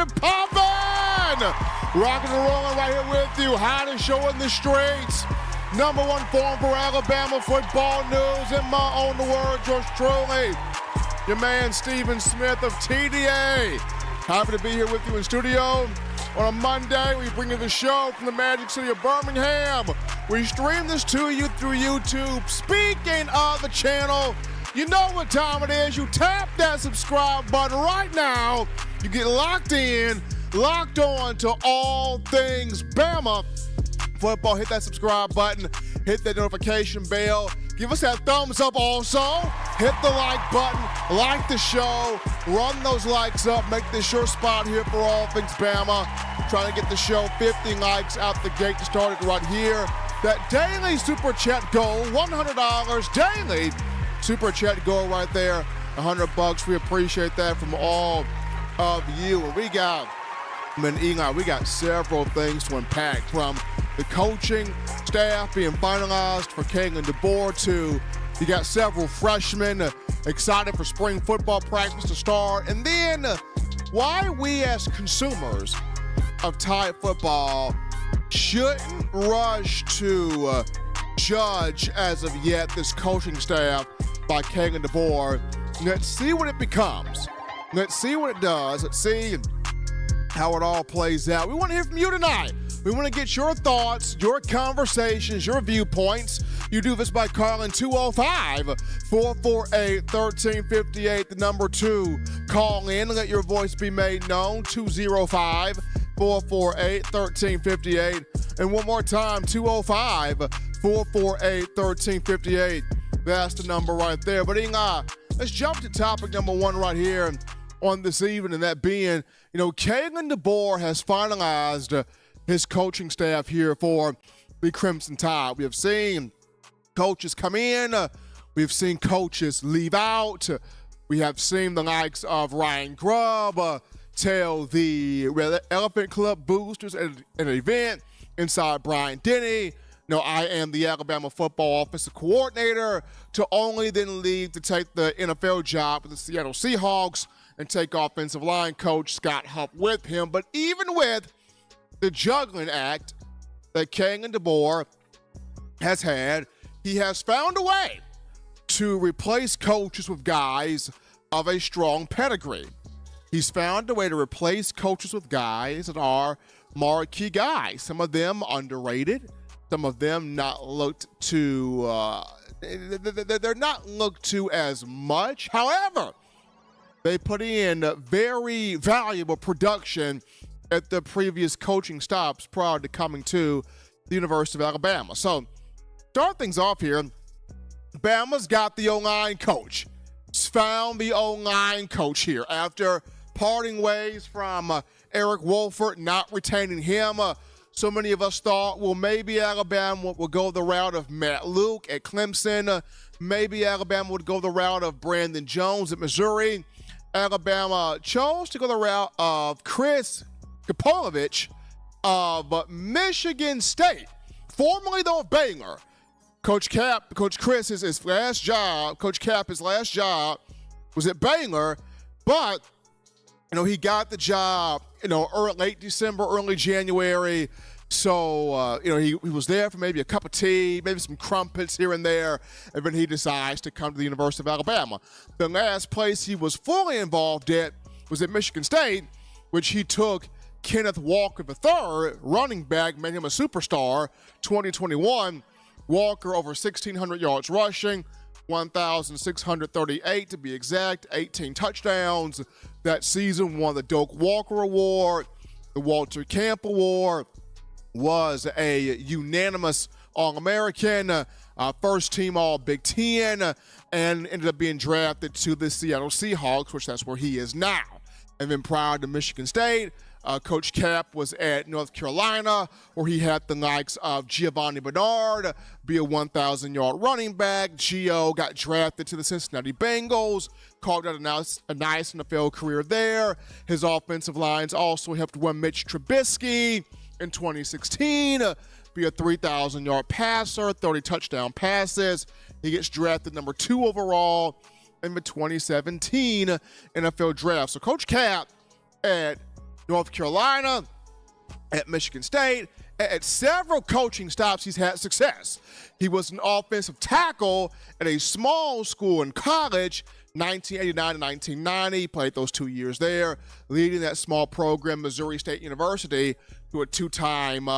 it poppin'? Rocking and rolling right here with you. Hottest show in the streets. Number one form for Alabama football news. In my own words, yours truly, your man Stephen Smith of TDA. Happy to be here with you in studio on a Monday. We bring you the show from the Magic City of Birmingham. We stream this to you through YouTube. Speaking of the channel, you know what time it is. You tap that subscribe button right now. You get locked in, locked on to all things Bama football. Hit that subscribe button. Hit that notification bell. Give us that thumbs up also. Hit the like button. Like the show. Run those likes up. Make this your spot here for all things Bama. Trying to get the show 50 likes out the gate to start it right here. That daily super chat goal, $100 daily. Super chat goal right there, $100. We appreciate that from all of you. And we got several things to unpack, from the coaching staff being finalized for King and DeBoer to you got several freshmen excited for spring football practice to start, and then why we as consumers of Tide football shouldn't rush to judge as of yet this coaching staff by King and DeBoer. Let's see what it becomes. Let's see what it does. Let's see how it all plays out. We want to hear from you tonight. We want to get your thoughts, your conversations, your viewpoints. You do this by calling 205-448-1358, the number 2. Call in, let your voice be made known, 205-448-1358. And one more time, 205-448-1358. That's the number right there. But let's jump to topic number 1 right here on this evening, and that being, Kalen DeBoer has finalized his coaching staff here for the Crimson Tide. We have seen coaches come in. We've seen coaches leave out. We have seen the likes of Ryan Grubb tell the Red Elephant Club boosters at an event inside Bryant-Denny, I am the Alabama football offensive coordinator, to only then leave to take the NFL job with the Seattle Seahawks and take offensive line coach Scott Huff with him. But even with the juggling act that King and DeBoer has had, he has found a way to replace coaches with guys of a strong pedigree. He's found a way to replace coaches with guys that are marquee guys. Some of them underrated. Some of them not looked to, they're not looked to as much. However, they put in very valuable production at the previous coaching stops prior to coming to the University of Alabama. So, start things off here. Bama's got the O-line coach. It's found the O-line coach here after parting ways from Eric Wolford, not retaining him. So many of us thought, well, maybe Alabama will go the route of Matt Luke at Clemson. Maybe Alabama would go the route of Brandon Jones at Missouri. Alabama chose to go the route of Chris Kapolovich of Michigan State, formerly though of Baylor. Coach Chris, his last job was at Baylor, but he got the job, late December, early January. So, he was there for maybe a cup of tea, maybe some crumpets here and there, and then he decides to come to the University of Alabama. The last place he was fully involved at was at Michigan State, which he took Kenneth Walker III, running back, made him a superstar, 2021. Walker over 1,600 yards rushing, 1,638 to be exact, 18 touchdowns. That season won the Doak Walker Award, the Walter Camp Award, was a unanimous All-American, first team All-Big Ten, and ended up being drafted to the Seattle Seahawks, which that's where he is now. And then prior to Michigan State, Coach Cap was at North Carolina, where he had the likes of Giovanni Bernard, be a 1,000-yard running back. Gio got drafted to the Cincinnati Bengals, carved out a nice NFL career there. His offensive lines also helped win Mitch Trubisky in 2016, be a 3,000-yard passer, 30 touchdown passes. He gets drafted number 2 overall in the 2017 NFL draft. So Coach Cap at North Carolina, at Michigan State. At several coaching stops, he's had success. He was an offensive tackle at a small school in college, 1989 to 1990. Played those 2 years there, leading that small program, Missouri State University, to a two-time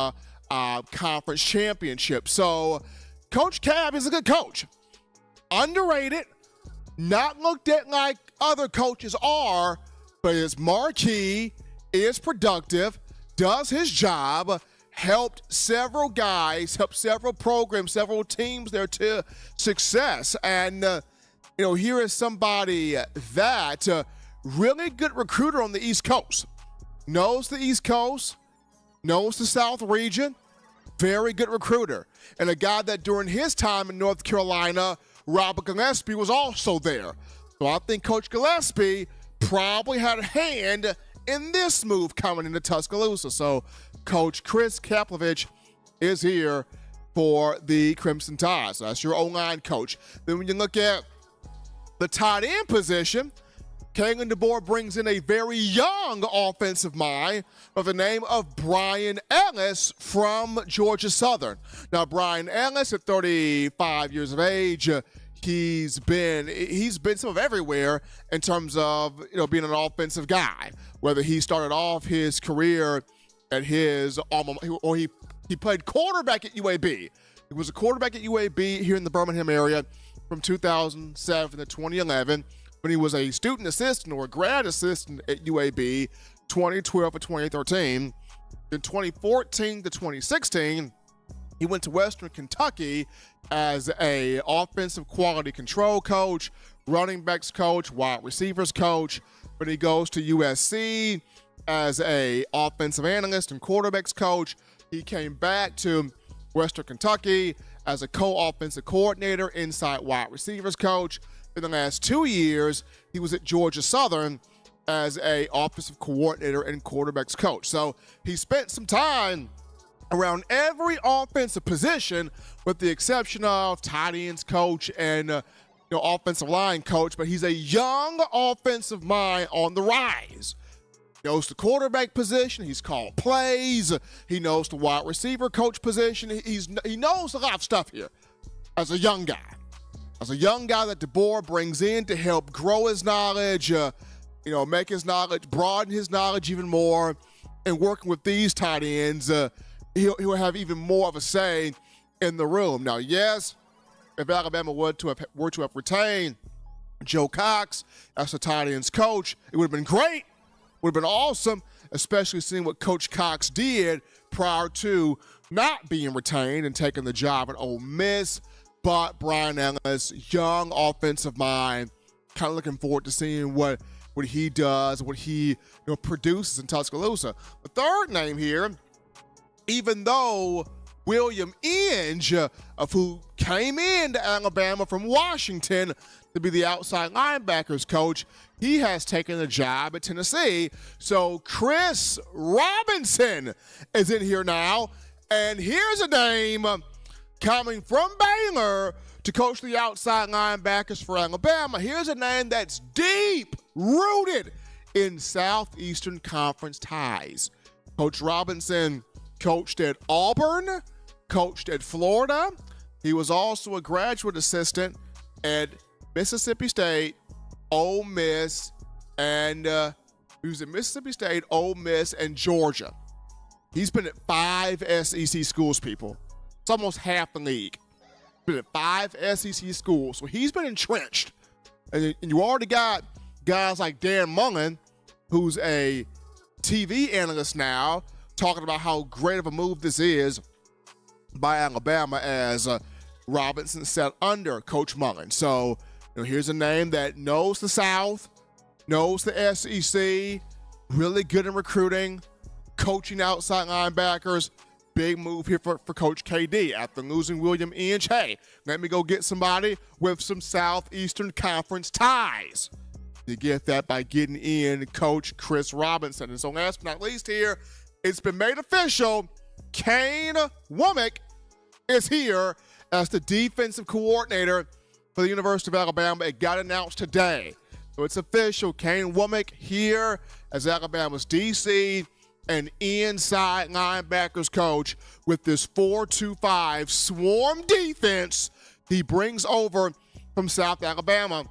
conference championship. So Coach Cab is a good coach. Underrated, not looked at like other coaches are, but is marquee, is productive, does his job, helped several guys, helped several programs, several teams there to success. And, here is somebody that really good recruiter on the East Coast. Knows the East Coast, knows the South region, very good recruiter. And a guy that during his time in North Carolina, Robert Gillespie was also there. So I think Coach Gillespie probably had a hand in this move coming into Tuscaloosa. So Coach Chris Kaplovich is here for the Crimson Tide. So that's your O-line coach. Then when you look at the tight end position, Kalen DeBoer brings in a very young offensive mind by the name of Brian Ellis from Georgia Southern. Now, Brian Ellis, at 35 years of age, he's been sort of everywhere in terms of being an offensive guy. Whether he started off his career at his or he played quarterback at UAB. He was a quarterback at UAB here in the Birmingham area from 2007 to 2011. When he was a student assistant or a grad assistant at UAB, 2012 to 2013. In 2014 to 2016, he went to Western Kentucky as a offensive quality control coach, running backs coach, wide receivers coach. But he goes to USC as a offensive analyst and quarterbacks coach. He came back to Western Kentucky as a co-offensive coordinator, inside wide receivers coach. In the last 2 years, he was at Georgia Southern as a offensive coordinator and quarterbacks coach. So he spent some time around every offensive position, with the exception of tight ends coach and offensive line coach. But he's a young offensive mind on the rise. Knows the quarterback position. He's called plays. He knows the wide receiver coach position. He knows a lot of stuff here as a young guy. As a young guy that DeBoer brings in to help grow his knowledge, make his knowledge, broaden his knowledge even more, and working with these tight ends, he'll have even more of a say in the room. Now, yes, if Alabama were to have retained Joe Cox as the tight ends coach, it would have been great. Would have been awesome, especially seeing what Coach Cox did prior to not being retained and taking the job at Ole Miss. But Brian Ellis, young offensive mind, kind of looking forward to seeing what he does, what he produces in Tuscaloosa. The third name here, even though William Inge, who came into Alabama from Washington to be the outside linebackers coach, he has taken a job at Tennessee. So Chris Robinson is in here now. And here's a name coming from Baylor to coach the outside linebackers for Alabama. Here's a name that's deep rooted in Southeastern Conference ties. Coach Robinson coached at Auburn, coached at Florida. He was also a graduate assistant at Mississippi State, Ole Miss, and he was at Mississippi State, Ole Miss, and Georgia. He's been at 5 SEC schools, people. It's almost half the league. Been at 5 SEC schools, so he's been entrenched. And you already got guys like Dan Mullen, who's a TV analyst now, talking about how great of a move this is by Alabama as Robinson sat under Coach Mullen. So here's a name that knows the South, knows the SEC, really good in recruiting, coaching outside linebackers. Big move here for Coach KD after losing William Inge. Hey, let me go get somebody with some Southeastern Conference ties. You get that by getting in Coach Chris Robinson. And so last but not least here, it's been made official. Kane Womack is here as the defensive coordinator for the University of Alabama. It got announced today. So it's official. Kane Wommack here as Alabama's DC and inside linebackers coach with this 4-2-5 swarm defense he brings over from South Alabama.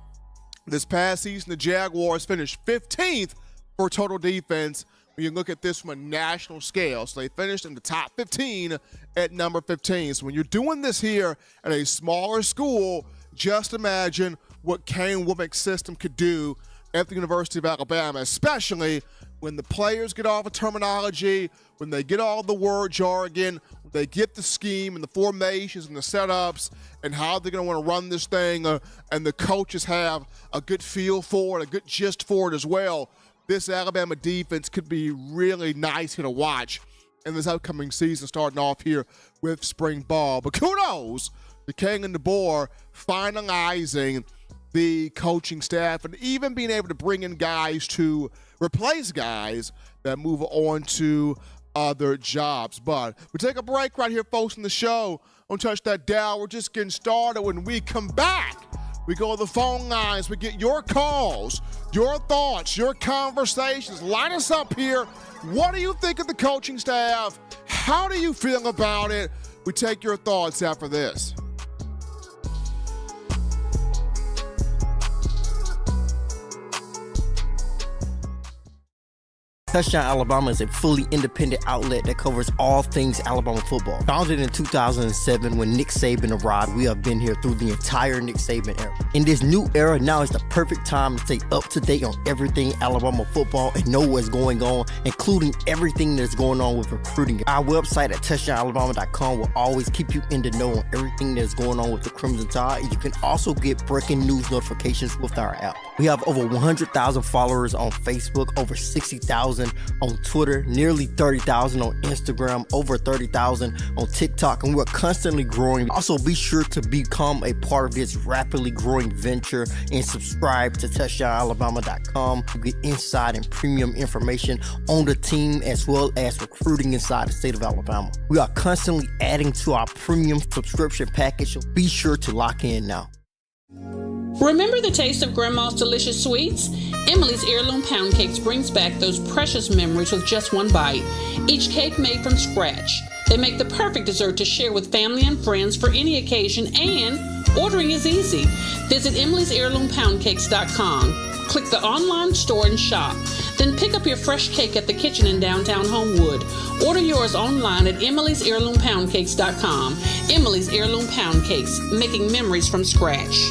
This past season, the Jaguars finished 15th for total defense when you look at this from a national scale. So they finished in the top 15 at number 15. So when you're doing this here at a smaller school, just imagine what Kane Wommack's system could do at the University of Alabama, especially when the players get all the terminology, when they get all the word jargon, when they get the scheme and the formations and the setups and how they're going to want to run this thing, and the coaches have a good feel for it, a good gist for it as well. This Alabama defense could be really nice here to watch in this upcoming season, starting off here with spring ball. But kudos to Kane and DeBoer finalizing the coaching staff and even being able to bring in guys to replace guys that move on to other jobs. But we take a break right here, folks, in the show. Don't touch that dial. We're just getting started. When we come back, we go to the phone lines. We get your calls, your thoughts, your conversations. Line us up here. What do you think of the coaching staff? How do you feel about it? We take your thoughts after this. Touchdown Alabama is a fully independent outlet that covers all things Alabama football. Founded in 2007 when Nick Saban arrived, we have been here through the entire Nick Saban era. In this new era, now is the perfect time to stay up to date on everything Alabama football and know what's going on, including everything that's going on with recruiting. Our website at touchdownalabama.com will always keep you in the know on everything that's going on with the Crimson Tide. And you can also get breaking news notifications with our app. We have over 100,000 followers on Facebook, over 60,000 on Twitter, nearly 30,000 on Instagram, over 30,000 on TikTok, and we're constantly growing. Also, be sure to become a part of this rapidly growing venture and subscribe to touchdownalabama.com to get inside and premium information on the team as well as recruiting inside the state of Alabama. We are constantly adding to our premium subscription package, so be sure to lock in now. Remember the taste of Grandma's delicious sweets? Emily's Heirloom Pound Cakes brings back those precious memories with just one bite. Each cake made from scratch. They make the perfect dessert to share with family and friends for any occasion, and ordering is easy. Visit emily'sheirloompoundcakes.com. Click the online store and shop. Then pick up your fresh cake at the kitchen in downtown Homewood. Order yours online at emily'sheirloompoundcakes.com. Emily's Heirloom Pound Cakes, making memories from scratch.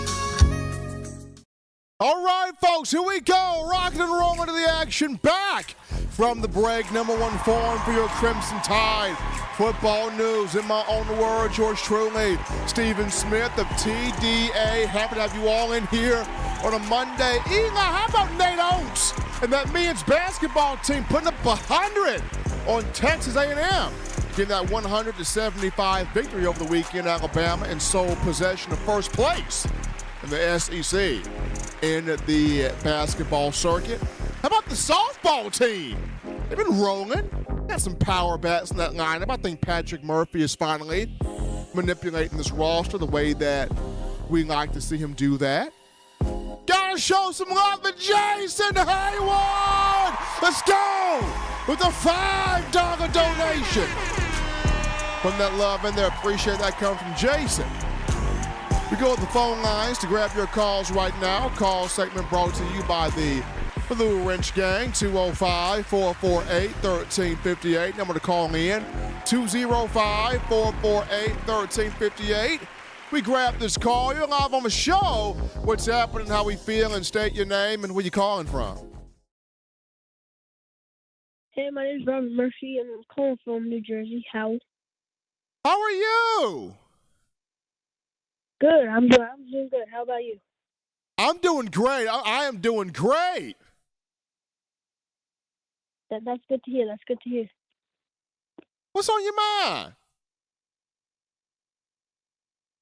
All right, folks, here we go. Rocking and rolling to the action. Back from the break. Number one forum for your Crimson Tide football news. In my own words, yours truly, Stephen Smith of TDA. Happy to have you all in here on a Monday. Eli, how about Nate Oates and that men's basketball team putting up 100 on Texas A&M? Getting that 100-75 victory over the weekend, Alabama, in sole possession of first place in the SEC in the basketball circuit. How about the softball team? They've been rolling. Got some power bats in that lineup. I think Patrick Murphy is finally manipulating this roster the way that we like to see him do that. Gotta show some love to Jason Hayward! Let's go! With a $5 donation. Putting that love in there. Appreciate that coming from Jason. We go to the phone lines to grab your calls right now. Call segment brought to you by the Blue Wrench Gang, 205-448-1358. Number to call in, 205-448-1358. We grab this call. You're live on the show. What's happening, how we feel, and state your name and where you calling from. Hey, my name is Robert Murphy, and I'm calling from New Jersey. How are you? Good. I'm doing good. How about you? I'm doing great. I am doing great. That's good to hear. That's good to hear. What's on your mind?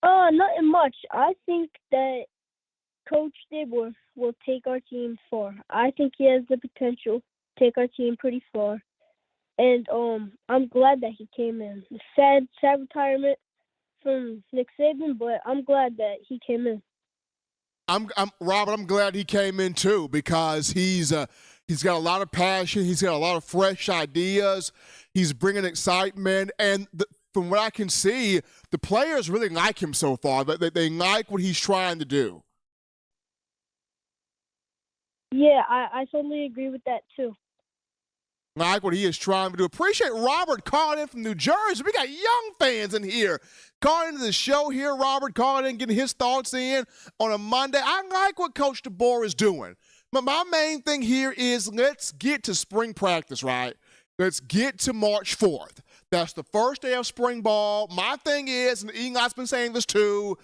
Nothing much. I think that Coach DeBoer will take our team far. I think he has the potential to take our team pretty far. And I'm glad that he came in. Sad retirement from Nick Saban, but I'm glad that he came in. Robert, I'm glad he came in too, because he's got a lot of passion. He's got a lot of fresh ideas. He's bringing excitement, and from what I can see, the players really like him so far. They like what he's trying to do. Yeah, I totally agree with that too. Like what he is trying to do. Appreciate Robert calling in from New Jersey. We got young fans in here calling into the show here. Robert calling in, getting his thoughts in on a Monday. I like what Coach DeBoer is doing. But my main thing here is let's get to spring practice, right? Let's get to March 4th. That's the first day of spring ball. My thing is, and Eli's been saying this too,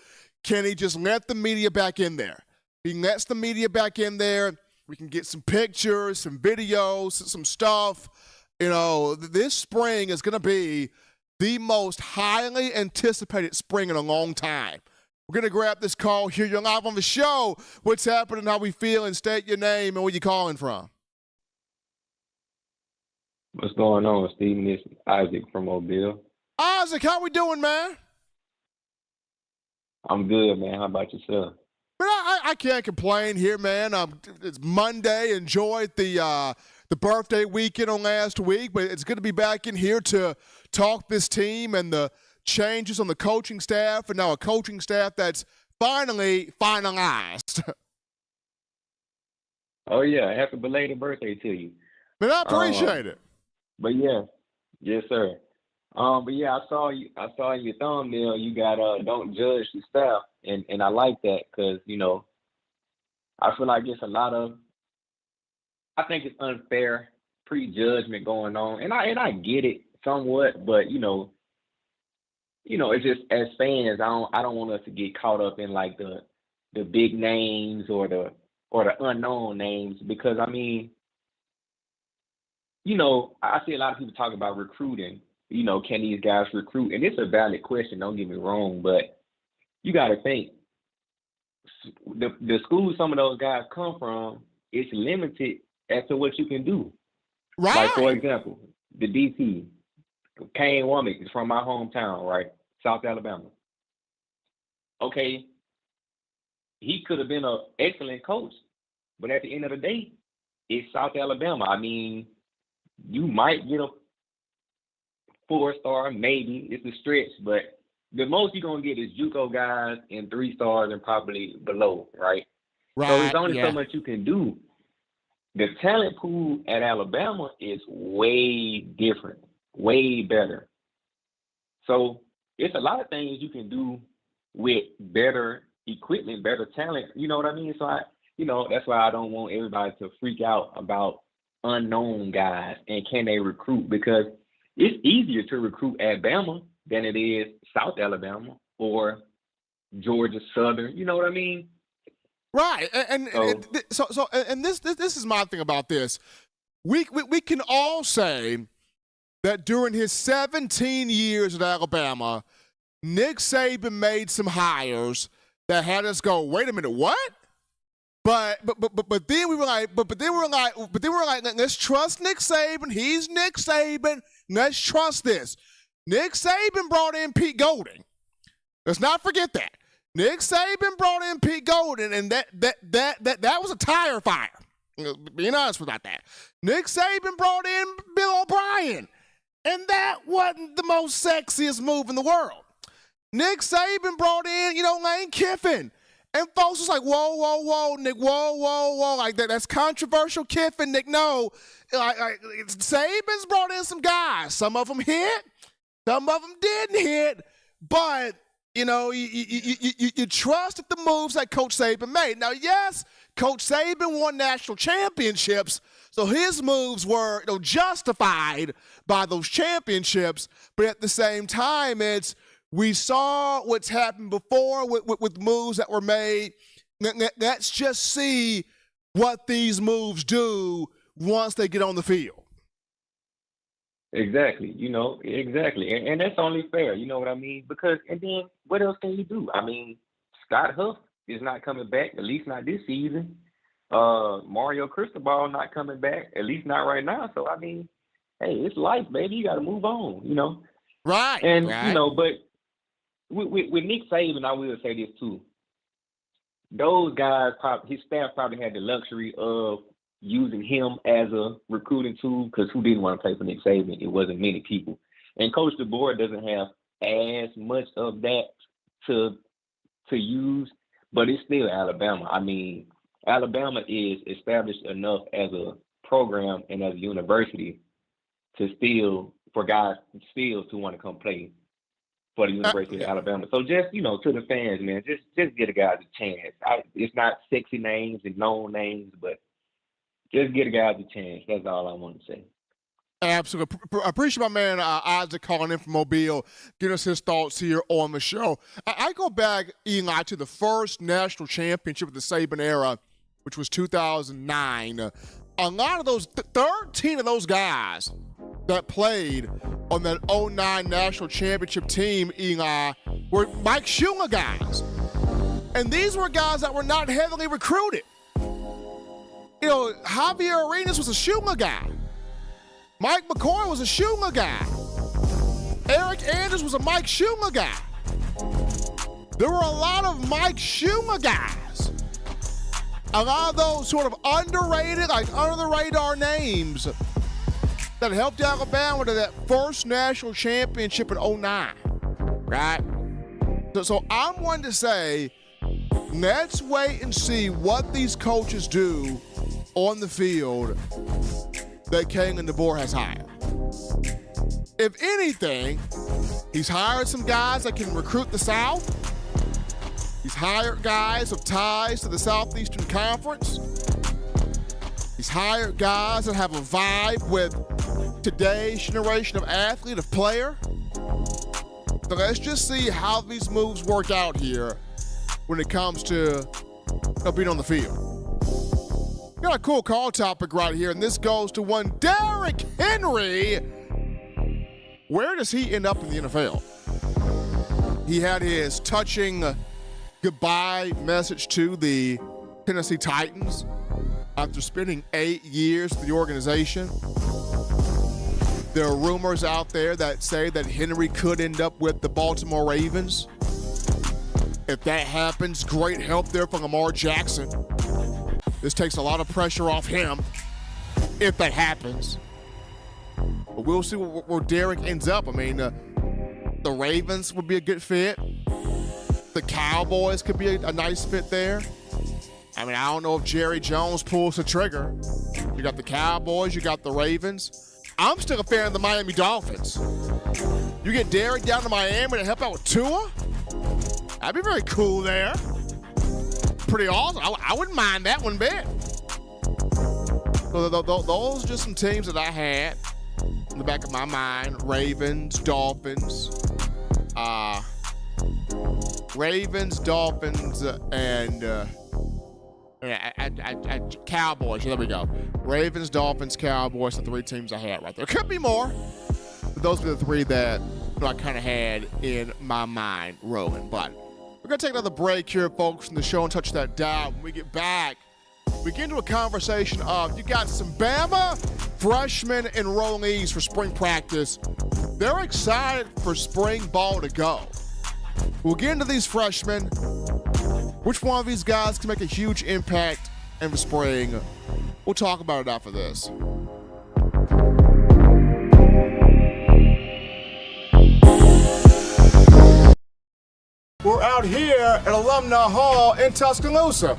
can he just let the media back in there? He lets the media back in there. We can get some pictures, some videos, some stuff. You know, this spring is going to be the most highly anticipated spring in a long time. We're going to grab this call here. You're live on the show. What's happening, how we feel, and state your name and where you're calling from. What's going on, Stephen? It's Isaac from Mobile. Isaac, how we doing, man? I'm good, man. How about yourself? Man, I can't complain here, man. It's Monday. Enjoyed the birthday weekend on last week, but it's good to be back in here to talk this team and the changes on the coaching staff, and now a coaching staff that's finally finalized. Oh, yeah. Happy belated birthday to you. Man, I appreciate it. But, yeah. Yes, sir. But, yeah, I saw in your thumbnail you got don't judge the staff, and I like that because, you know, I feel like it's I think it's unfair prejudgment going on, and I get it somewhat, but, you know, it's just as fans, I don't want us to get caught up in like the big names or the unknown names, because I mean, you know, I see a lot of people talk about recruiting. You know, can these guys recruit? And it's a valid question, don't get me wrong, but you got to think the school some of those guys come from, it's limited as to what you can do. Right. Like, for example, the DT, Kane Womack is from my hometown, right? South Alabama. Okay, he could have been an excellent coach, but at the end of the day, it's South Alabama. I mean, you might get a 4-star, maybe. It's a stretch, but the most you're going to get is JUCO guys and 3 stars and probably below, right? Right. So there's only so much you can do. The talent pool at Alabama is way different, way better. So it's a lot of things you can do with better equipment, better talent. You know what I mean? So that's why I don't want everybody to freak out about unknown guys and can they recruit, because it's easier to recruit at Bama than it is South Alabama or Georgia Southern. You know what I mean? Right. And this is my thing about this. We can all say that during his 17 years at Alabama, Nick Saban made some hires that had us go, wait a minute, what? But then we were like, let's trust Nick Saban. He's Nick Saban. Let's trust this. Nick Saban brought in Pete Golding. Let's not forget that. Nick Saban brought in Pete Golding, and that was a tire fire. Being honest about that. Nick Saban brought in Bill O'Brien, and that wasn't the most sexiest move in the world. Nick Saban brought in, Lane Kiffin. And folks was like, whoa, Nick, whoa. Like, that's controversial, Kiffin, Nick. No. Like, Saban's brought in some guys. Some of them hit. Some of them didn't hit. But, you trusted the moves that Coach Saban made. Now, yes, Coach Saban won national championships, so his moves were justified by those championships. But at the same time, we saw what's happened before with moves that were made. Let's just see what these moves do once they get on the field. Exactly. Exactly. And that's only fair. You know what I mean? Because, and then what else can you do? I mean, Scott Huff is not coming back, at least not this season. Mario Cristobal not coming back, at least not right now. So, I mean, hey, it's life, baby. You got to move on, Right. And, right. But with Nick Saban, I will say this too. those guys, his staff probably had the luxury of using him as a recruiting tool, because who didn't want to play for Nick Saban? It wasn't many people. And Coach DeBoer doesn't have as much of that to use, but it's still Alabama. I mean, Alabama is established enough as a program and as a university for guys still to want to come play for the University of Alabama. So just, to the fans, man, just get a guy a chance. It's not sexy names and known names, but just get a guy a chance. That's all I want to say. Absolutely. Appreciate my man Isaac calling in from Mobile, giving us his thoughts here on the show. I go back, Eli, to the first national championship of the Saban era, which was 2009. A lot of those, 13 of those guys that played on that 09 national championship team, Eli, were Mike Shula guys. And these were guys that were not heavily recruited. Javier Arenas was a Shula guy. Mike McCoy was a Shula guy. Eric Andrews was a Mike Shula guy. There were a lot of Mike Shula guys. A lot of those sort of underrated, like under-the-radar names that helped Alabama to that first national championship in 09, right? So I'm one to say, let's wait and see what these coaches do on the field that Kalen DeBoer has hired. If anything, he's hired some guys that can recruit the South. He's hired guys with ties to the Southeastern Conference. He's hired guys that have a vibe with today's generation of athlete, of player. So let's just see how these moves work out here when it comes to being on the field. Got a cool call topic right here, and this goes to one Derrick Henry. Where does he end up in the NFL? He had his touching goodbye message to the Tennessee Titans after spending 8 years with the organization. There are rumors out there that say that Henry could end up with the Baltimore Ravens. If that happens, great help there from Lamar Jackson. This takes a lot of pressure off him if that happens. But we'll see where Derrick ends up. I mean, the Ravens would be a good fit. The Cowboys could be a nice fit there. I mean, I don't know if Jerry Jones pulls the trigger. You got the Cowboys, you got the Ravens. I'm still a fan of the Miami Dolphins. You get Derrick down to Miami to help out with Tua? That'd be very cool there. Pretty awesome. I wouldn't mind that one bit. So those are just some teams that I had in the back of my mind. Ravens, Dolphins, and Cowboys. There we go. Ravens, Dolphins, Cowboys, the three teams I had right there. Could be more, but those were the three that I kind of had in my mind rolling. But we're going to take another break here, folks, from the show and touch that dial. When we get back, we get into a conversation of, you got some Bama freshmen enrollees for spring practice. They're excited for spring ball to go. We'll get into these freshmen. Which one of these guys can make a huge impact in the spring? We'll talk about it after this. We're out here at Alumni Hall in Tuscaloosa.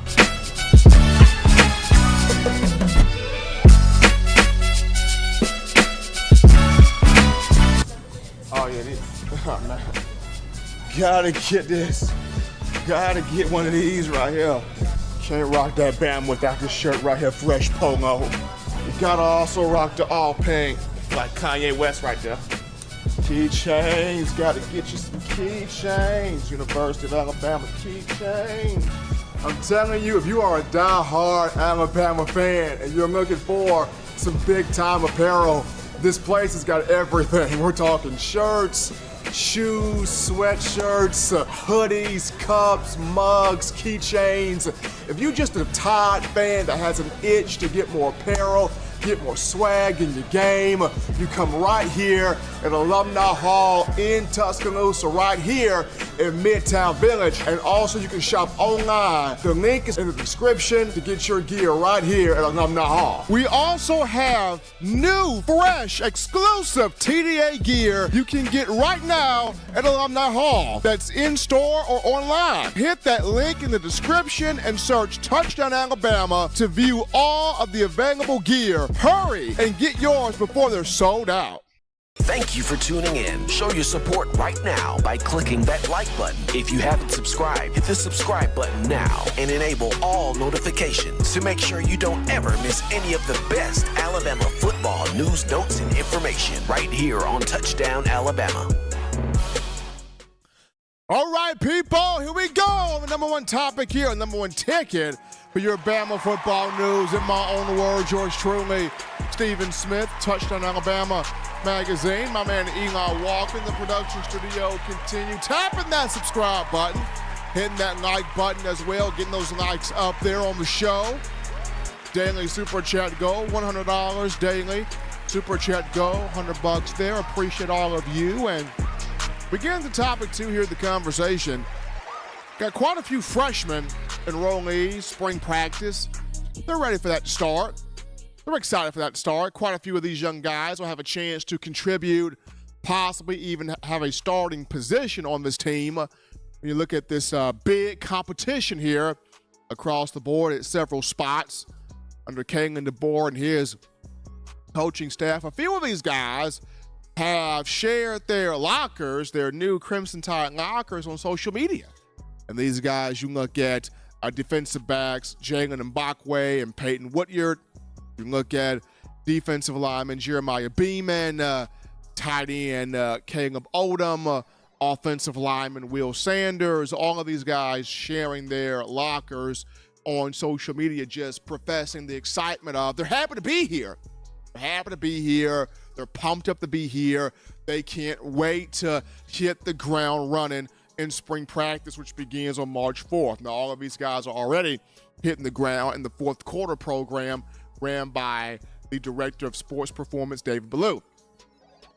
Oh yeah, oh, man. Gotta get this. Gotta get one of these right here. Can't rock that Bama without this shirt right here, fresh polo. You gotta also rock the all pink, like Kanye West right there. Keychains, gotta get you some keychains. University of Alabama keychains. I'm telling you, if you are a die-hard Alabama fan and you're looking for some big-time apparel, this place has got everything. We're talking shirts, shoes, sweatshirts, hoodies, cups, mugs, keychains. If you're just a Tide fan that has an itch to get more apparel, get more swag in your game, you come right here at Alumni Hall in Tuscaloosa, right here in Midtown Village. And also you can shop online. The link is in the description to get your gear right here at Alumni Hall. We also have new, fresh, exclusive TDA gear you can get right now at Alumni Hall. That's in store or online. Hit that link in the description and search Touchdown Alabama to view all of the available gear. Hurry and get yours before they're sold out. Thank you for tuning in. Show your support right now by clicking that like button. If you haven't subscribed, hit the subscribe button now and enable all notifications to make sure you don't ever miss any of the best Alabama football news, notes, and information right here on Touchdown Alabama. All right, people, here we go. The number one topic here, number one ticket for your Bama football news. In my own words, yours truly, Stephen Smith, Touchdown Alabama Magazine. My man Eli Walker in the production studio. Continue tapping that subscribe button, hitting that like button as well, getting those likes up there on the show. Daily Super Chat Go, $100 daily. Super Chat Go, $100 there. Appreciate all of you. And we get into topic 2 here of the conversation. Got quite a few freshmen enrollees, spring practice. They're ready for that to start. They're excited for that to start. Quite a few of these young guys will have a chance to contribute, possibly even have a starting position on this team. When you look at this big competition here across the board at several spots under Kalen DeBoer and his coaching staff, a few of these guys have shared their lockers, their new Crimson Tide lockers on social media. And these guys, you look at defensive backs, Jalen Mbakwe and Peyton Woodyard. You look at defensive lineman Jeremiah Beeman, tight end Caleb Odom, offensive lineman Will Sanders. All of these guys sharing their lockers on social media, just professing the excitement of they're happy to be here. They're happy to be here. They're pumped up to be here. They can't wait to hit the ground running in spring practice, which begins on March 4th. Now, all of these guys are already hitting the ground in the fourth quarter program ran by the director of sports performance, David Ballou.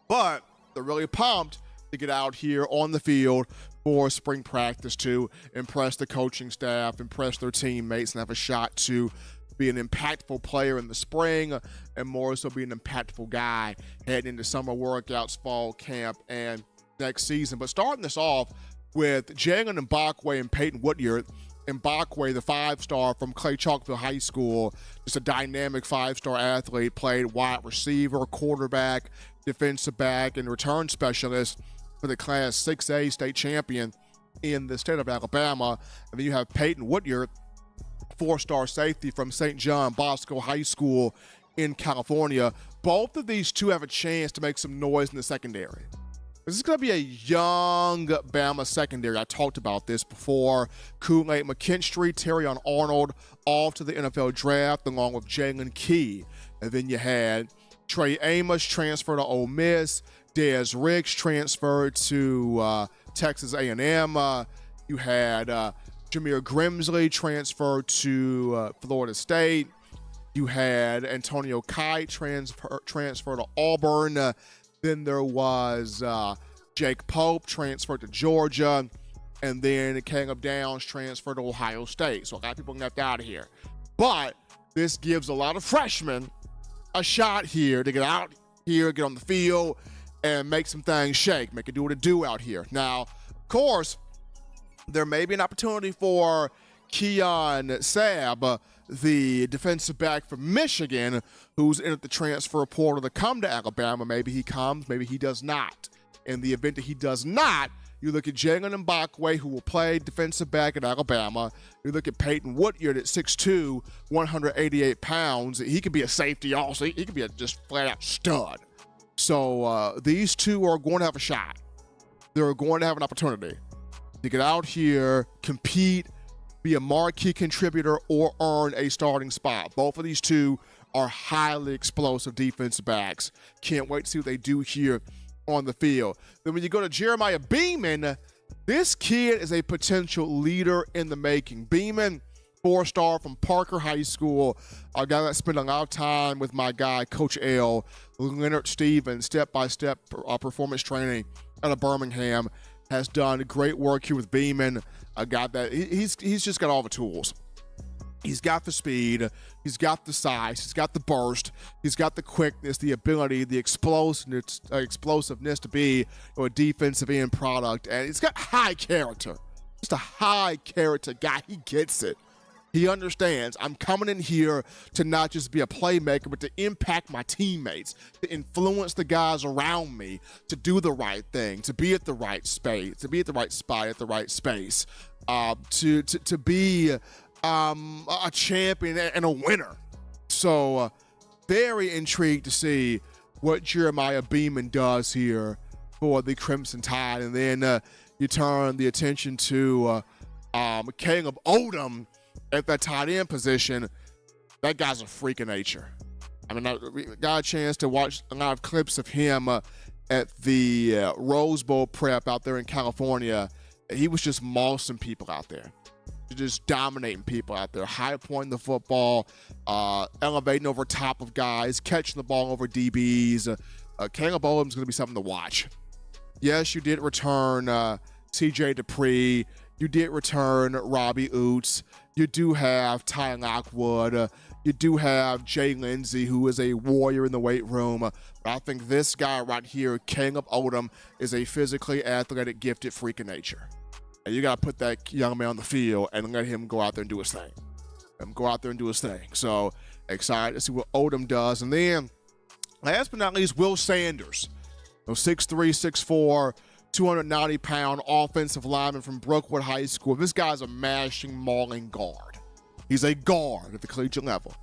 But they're really pumped to get out here on the field for spring practice to impress the coaching staff, impress their teammates, and have a shot to be an impactful player in the spring and more so be an impactful guy heading into summer workouts, fall camp, and next season. But starting this off with Jalen Mbakwe and Peyton Woodyard. Mbakwe, the 5-star from Clay Chalkville High School, just a dynamic 5-star athlete, played wide receiver, quarterback, defensive back, and return specialist for the Class 6A state champion in the state of Alabama. And then you have Peyton Woodyard, 4-star safety from St. John Bosco High School in California. Both of these two have a chance to make some noise in the secondary. This is going to be a young Bama secondary. I talked about this before. Kool-Aid McKinstry, Terrion Arnold off to the NFL draft along with Jalen Key. And then you had Trey Amos transfer to Ole Miss. Dez Ricks transferred to Texas A&M. You had Jameer Grimsley transferred to Florida State. You had Antonio Kite transfer to Auburn. Then there was Jake Pope transferred to Georgia, and then Caleb Downs transferred to Ohio State. So a lot of people left out of here. But this gives a lot of freshmen a shot here to get out here, get on the field, and make some things shake, make it do what it do out here. Now, of course, there may be an opportunity for Keon Sabb, the defensive back from Michigan, who's in at the transfer portal to come to Alabama. Maybe he comes, maybe he does not. In the event that he does not, you look at Jalen Mbakwe, who will play defensive back at Alabama. You look at Peyton Woodyard at 6'2", 188 pounds. He could be a safety also. He could be a just flat-out stud. So these two are going to have a shot. They're going to have an opportunity to get out here, compete, be a marquee contributor, or earn a starting spot. Both of these two are highly explosive defensive backs. Can't wait to see what they do here on the field. Then when you go to Jeremiah Beeman, this kid is a potential leader in the making. Beeman 4-star from Parker High School, a guy that spent a lot of time with my guy, Coach L, Leonard Stevens, step-by-step performance training out of Birmingham, has done great work here with Beeman, a guy that he's just got all the tools. He's got the speed, he's got the size, he's got the burst, he's got the quickness, the ability, the explosiveness to be a defensive end product, and he's got high character. Just a high character guy. He gets it. He understands I'm coming in here to not just be a playmaker, but to impact my teammates, to influence the guys around me, to do the right thing, to be at the right space, to be at the right spot at the right space, to be a champion and a winner. So very intrigued to see what Jeremiah Beeman does here for the Crimson Tide. And then you turn the attention to Caleb Odom at that tight end position. That guy's a freak of nature. I mean, I got a chance to watch a lot of clips of him at the Rose Bowl prep out there in California. He was just mossing people out there. Just dominating people out there, high pointing the football, elevating over top of guys, catching the ball over DBs. Caleb Odom's going to be something to watch. Yes, you did return CJ Dupree. You did return Robbie Oots. You do have Ty Lockwood. You do have Jay Lindsey, who is a warrior in the weight room. But I think this guy right here, Caleb Odom, is a physically athletic, gifted freak of nature. And you got to put that young man on the field and let him go out there and do his thing. So excited to see what Odom does. And then, last but not least, Will Sanders. 6'3", 6'4", 290-pound offensive lineman from Brookwood High School. This guy's a mashing, mauling guard. He's a guard at the collegiate level.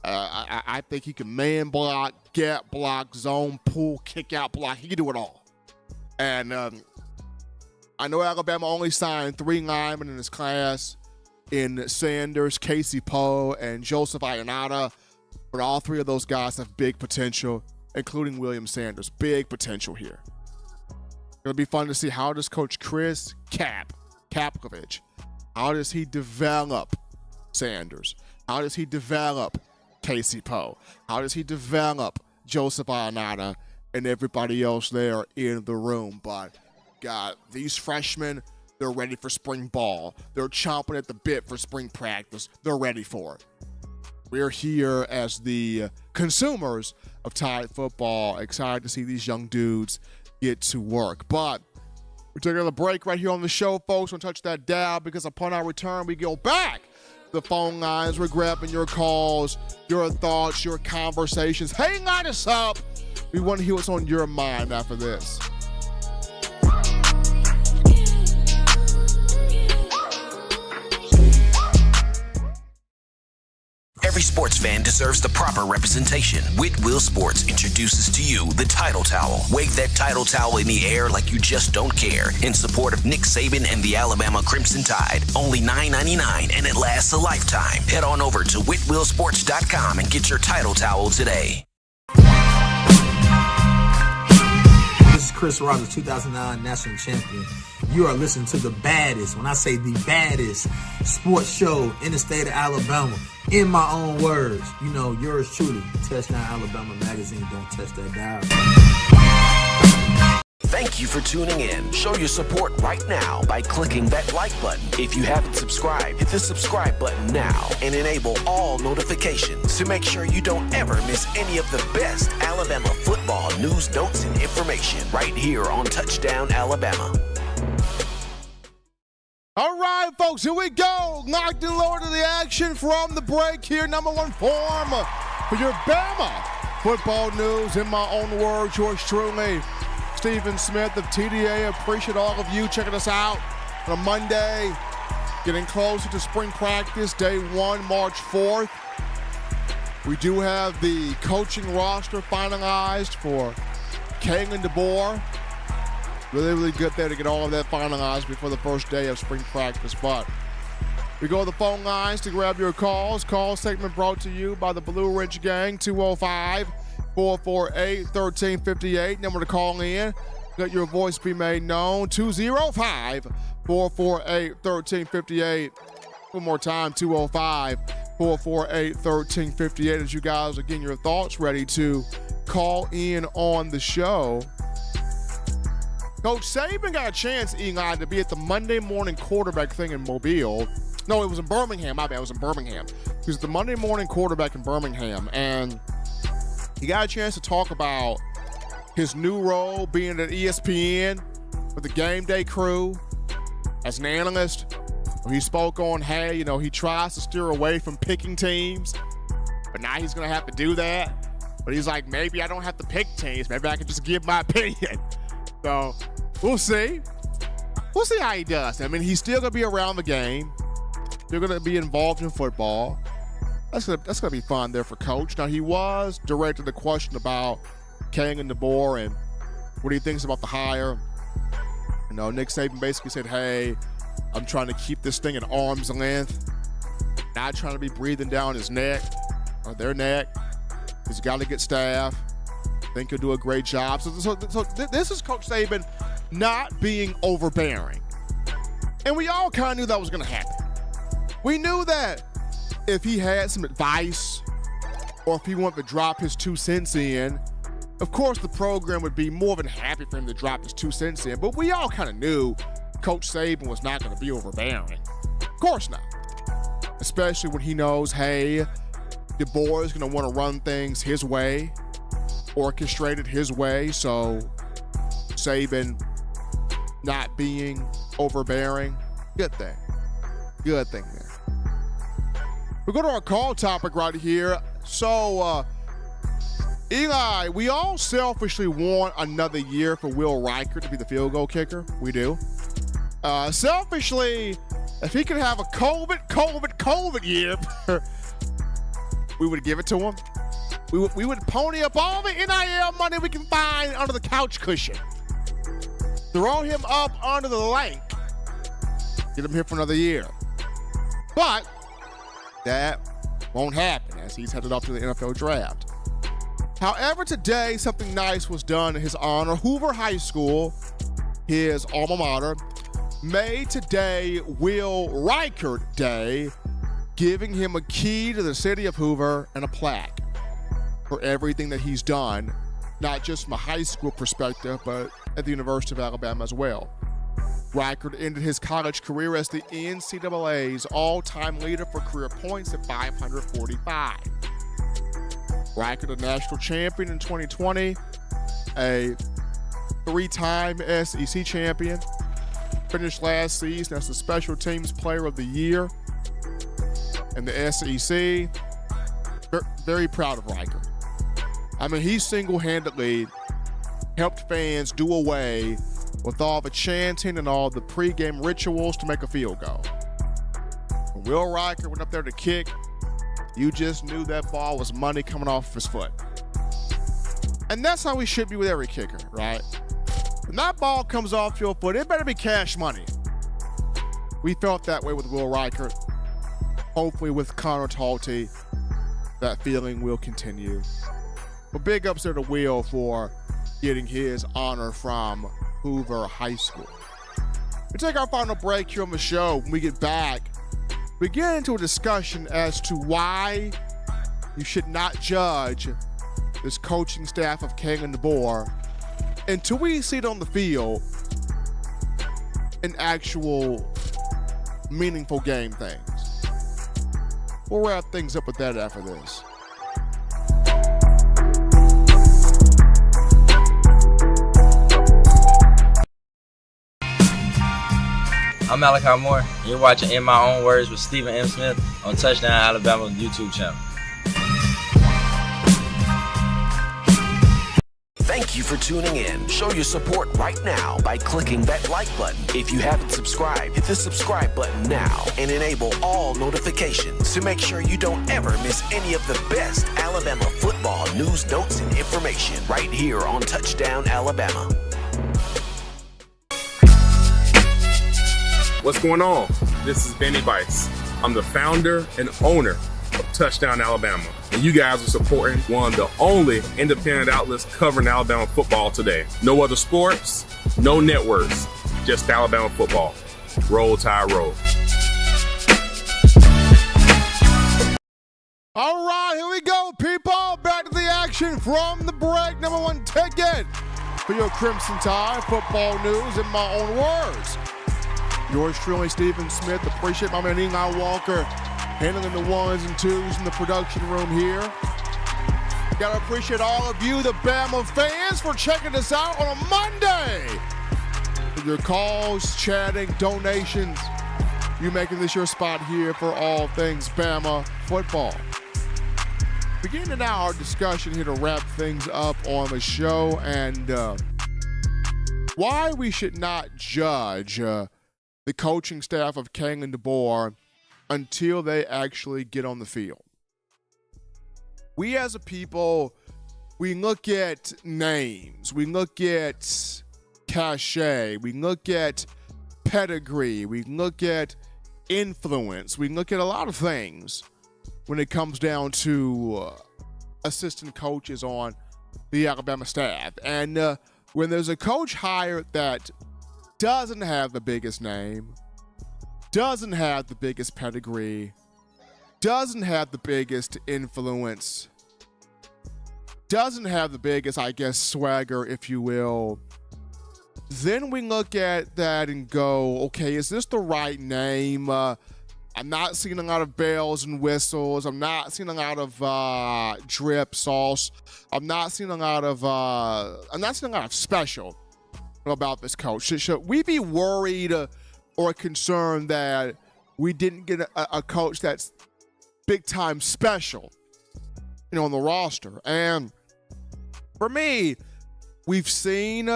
I think he can man block, gap block, zone, pull, kick out block. He can do it all. And I know Alabama only signed 3 linemen in this class in Sanders, Casey Poe, and Joseph Ionata, but all 3 of those guys have big potential, including William Sanders. Big potential here. It'll be fun to see how does Coach Chris Kaplovich, how does he develop Sanders? How does he develop Casey Poe? How does he develop Joseph Ionata and everybody else there in the room? But God, these freshmen, they're ready for spring ball. They're chomping at the bit for spring practice. They're ready for it. We're here as the consumers of Tide football, excited to see these young dudes get to work. But we're taking a break right here on the show, folks. Don't touch that dial, because upon our return, we go back to the phone lines. We're grabbing your calls, your thoughts, your conversations. Hey, line us up. We want to hear what's on your mind after this. Every sports fan deserves the proper representation. Whitwell Sports introduces to you the Title Towel. Wave that Title Towel in the air like you just don't care, in support of Nick Saban and the Alabama Crimson Tide. Only $9.99, and it lasts a lifetime. Head on over to whitwellsports.com and get your Title Towel today. This is Chris Rogers, 2009 national champion. You are listening to the baddest, when I say the baddest, sports show in the state of Alabama. In my own words, you know, yours truly, Touchdown Alabama Magazine. Don't touch that dial. Thank you for tuning in. Show your support right now by clicking that like button. If you haven't subscribed, hit the subscribe button now and enable all notifications to make sure you don't ever miss any of the best Alabama football news, notes, and information right here on Touchdown Alabama. All right, folks, here we go. Locked and loaded to the action from the break here. Number one form for your Bama football news. In my own words, yours truly, Stephen Smith of TDA. Appreciate all of you checking us out on a Monday. Getting closer to spring practice, day 1, March 4th. We do have the coaching roster finalized for Kalen DeBoer. Really good there to get all of that finalized before the first day of spring practice. But we go to the phone lines to grab your calls. Call segment brought to you by the Blue Ridge Gang, 205-448-1358. Number to call in. Let your voice be made known, 205-448-1358. One more time, 205-448-1358. As you guys are getting your thoughts ready to call in on the show. Coach Saban got a chance, Eli, to be at the Monday morning quarterback thing in Mobile. No, it was in Birmingham. My bad, it was in Birmingham. He was the Monday morning quarterback in Birmingham, and he got a chance to talk about his new role being at ESPN with the game day crew as an analyst. He spoke on, hey, he tries to steer away from picking teams, but now he's going to have to do that. But he's like, maybe I don't have to pick teams. Maybe I can just give my opinion. So we'll see. We'll see how he does. I mean, he's still going to be around the game. Still going to be involved in football. That's gonna be fun there for Coach. Now, he was directed a question about King and DeBoer and what he thinks about the hire. Nick Saban basically said, hey, I'm trying to keep this thing at arm's length, not trying to be breathing down his neck or their neck. He's got to get staff. I think he'll do a great job. So this is Coach Saban not being overbearing. And we all kind of knew that was going to happen. We knew that if he had some advice or if he wanted to drop his 2 cents in, of course the program would be more than happy for him to drop his 2 cents in. But we all kind of knew Coach Saban was not going to be overbearing. Of course not. Especially when he knows, hey, DeBoer is going to want to run things his way, orchestrated his way. So Saban not being overbearing, good thing. Good thing there. We'll go to our call topic right here. So, Eli, we all selfishly want another year for Will Reichert to be the field goal kicker. We do. Selfishly, if he could have a COVID year, we would give it to him. We would pony up all the NIL money we can find under the couch cushion. Throw him up under the lake. Get him here for another year. But that won't happen as he's headed off to the NFL draft. However, today something nice was done in his honor. Hoover High School, his alma mater, made today Will Reichert Day, giving him a key to the city of Hoover and a plaque for everything that he's done, not just from a high school perspective, but at the University of Alabama as well. Reichert ended his college career as the NCAA's all-time leader for career points at 545. Reichert, a national champion in 2020, a 3-time SEC champion, finished last season as the Special Teams Player of the Year in the SEC. Very proud of Reichert. I mean, he single-handedly helped fans do away with all the chanting and all the pregame rituals to make a field goal. When Will Reichert went up there to kick, you just knew that ball was money coming off his foot. And that's how we should be with every kicker, right? When that ball comes off your foot, it better be cash money. We felt that way with Will Reichert. Hopefully with Connor Talty, that feeling will continue. But big ups there to Will for getting his honor from Hoover High School. We take our final break here on the show. When we get back, we get into a discussion as to why you should not judge this coaching staff of King and DeBoer until we see it on the field in actual meaningful game things. We'll wrap things up with that after this. I'm Malachi Moore, and you're watching In My Own Words with Stephen M. Smith on Touchdown Alabama YouTube channel. Thank you for tuning in. Show your support right now by clicking that like button. If you haven't subscribed, hit the subscribe button now and enable all notifications to make sure you don't ever miss any of the best Alabama football news, notes, and information right here on Touchdown Alabama. What's going on? This is Benny Bice. I'm the founder and owner of Touchdown Alabama. And you guys are supporting one of the only independent outlets covering Alabama football today. No other sports, no networks, just Alabama football. Roll Tide Roll. All right, here we go, people. Back to the action from the break. Number one ticket for your Crimson Tide football news in my own words. Yours truly, Stephen Smith. Appreciate my man Eli Walker handling the ones and twos in the production room here. Gotta appreciate all of you, the Bama fans, for checking us out on a Monday. With your calls, chatting, donations, you making this your spot here for all things Bama football. Beginning now our discussion here to wrap things up on the show and why we should not judge the coaching staff of King and DeBoer until they actually get on the field. We as a people, we look at names, we look at cachet, we look at pedigree, we look at influence, we look at a lot of things when it comes down to assistant coaches on the Alabama staff. And when there's a coach hired that doesn't have the biggest name, doesn't have the biggest pedigree, doesn't have the biggest influence, doesn't have the biggest, I guess, swagger, if you will, then we look at that and go, okay, is this the right name? I'm not seeing a lot of bells and whistles. I'm not seeing a lot of drip sauce. I'm not seeing a lot of special about this coach. Should we be worried or concerned that we didn't get a coach that's big time special, on the roster? And for me, we've seen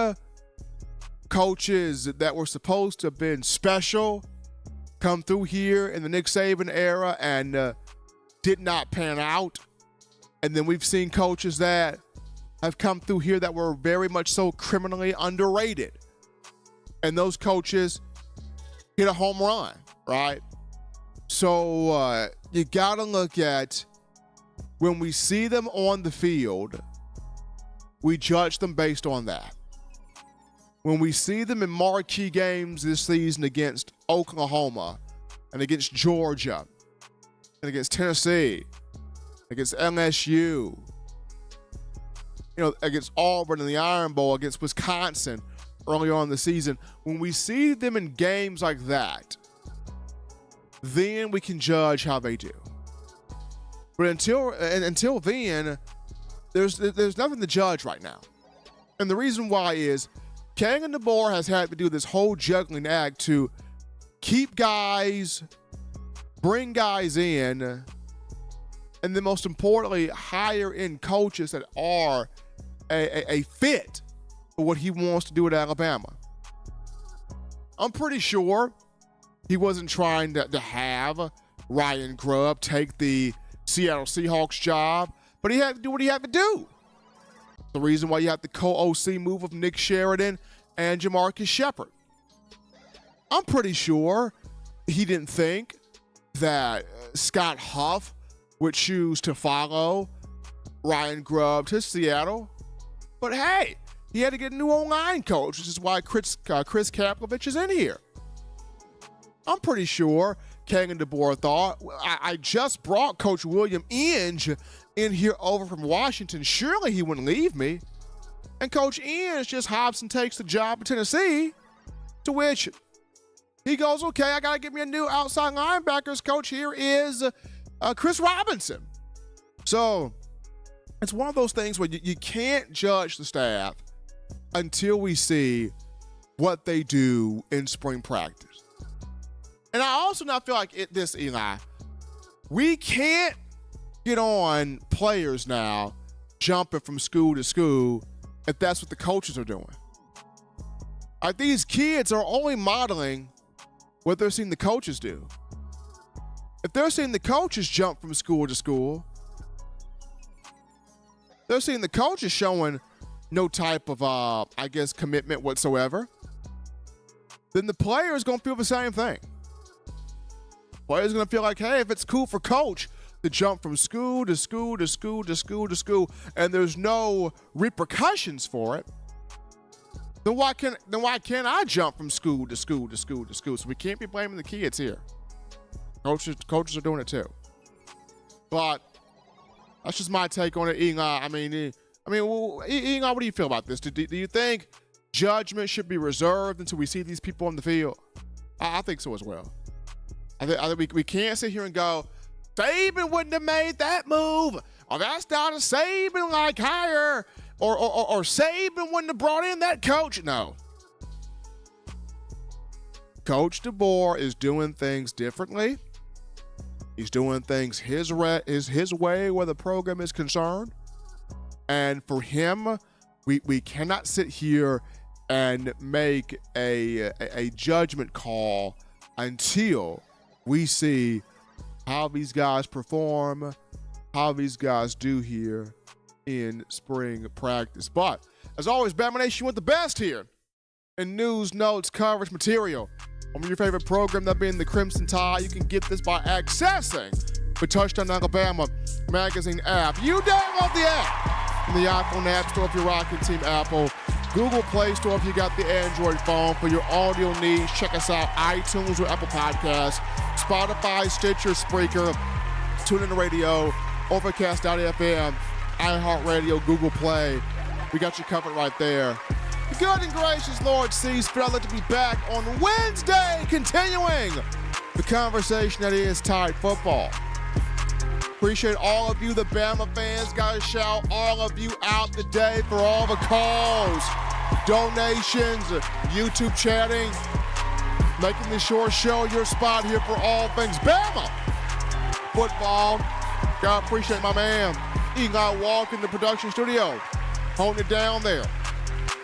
coaches that were supposed to have been special come through here in the Nick Saban era and did not pan out. And then we've seen coaches that have come through here that were very much so criminally underrated. And those coaches hit a home run, right? So you got to look at when we see them on the field, we judge them based on that. When we see them in marquee games this season against Oklahoma and against Georgia and against Tennessee, against LSU, against Auburn in the Iron Bowl, against Wisconsin early on in the season, when we see them in games like that, then we can judge how they do. But until then, there's nothing to judge right now. And the reason why is King and DeBoer has had to do this whole juggling act to keep guys, bring guys in, and then most importantly, hire in coaches that are a fit for what he wants to do at Alabama. I'm pretty sure he wasn't trying to have Ryan Grubb take the Seattle Seahawks job, but he had to do what he had to do. The reason why you have the co-OC move of Nick Sheridan and Jamarcus Shepard. I'm pretty sure he didn't think that Scott Huff would choose to follow Ryan Grubb to Seattle. But hey, he had to get a new O-line coach, which is why Chris Kaplovich is in here. I'm pretty sure King and DeBoer thought, I just brought Coach William Inge in here over from Washington. Surely he wouldn't leave me. And Coach Inge just hops and takes the job in Tennessee, to which he goes, okay, I got to get me a new outside linebackers coach. Here is Chris Robinson. So it's one of those things where you can't judge the staff until we see what they do in spring practice. And I also not feel like this, Eli. We can't get on players now jumping from school to school if that's what the coaches are doing. Like, these kids are only modeling what they're seeing the coaches do. If they're seeing the coaches jump from school to school, they're seeing the coaches showing no type of, commitment whatsoever, then the player is going to feel the same thing. Players going to feel like, hey, if it's cool for coach to jump from school to school to school to school to school, and there's no repercussions for it, then why can't I jump from school to school to school to school? So we can't be blaming the kids here. Coaches are doing it too. But That's just my take on it, Ian. I mean, Ian, what do you feel about this? Do you think judgment should be reserved until we see these people on the field? I think so as well. I think we can't sit here and go, Saban wouldn't have made that move, or that's not a Saban-like hire, or Saban wouldn't have brought in that coach. No. Coach DeBoer is doing things differently. He's doing things his way where the program is concerned. And for him, we cannot sit here and make a judgment call until we see how these guys perform, how these guys do here in spring practice. But as always, Bama Nation, with the best here in news, notes, coverage material on your favorite program, that being the Crimson Tide. You can get this by accessing the Touchdown Alabama magazine app. You download the app from the iPhone App Store if you're rocking Team Apple, Google Play Store if you got the Android phone. For your audio needs, check us out, iTunes or Apple Podcasts, Spotify, Stitcher, Spreaker, TuneIn Radio, Overcast.fm, iHeartRadio, Google Play. We got you covered right there. The good and gracious Lord sees fit to be back on Wednesday, continuing the conversation that is Tide football. Appreciate all of you, the Bama fans. Gotta shout all of you out today for all the calls, donations, YouTube chatting, making the Shore Show your spot here for all things Bama football. God, appreciate my man. He got walk in the production studio, holding it down there.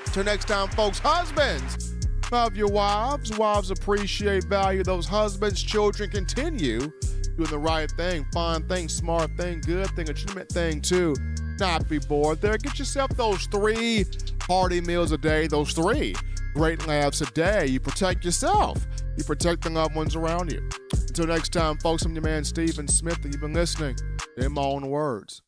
Till next time, folks, husbands, love your wives. Wives appreciate, value those husbands. Children, continue doing the right thing. Fine thing, smart thing, good thing, legitimate thing, too. Not be bored there. Get yourself those 3 hearty meals a day, those 3 great laughs a day. You protect yourself. You protect the loved ones around you. Until next time, folks, I'm your man, Stephen Smith, and you've been listening to In My Own Words.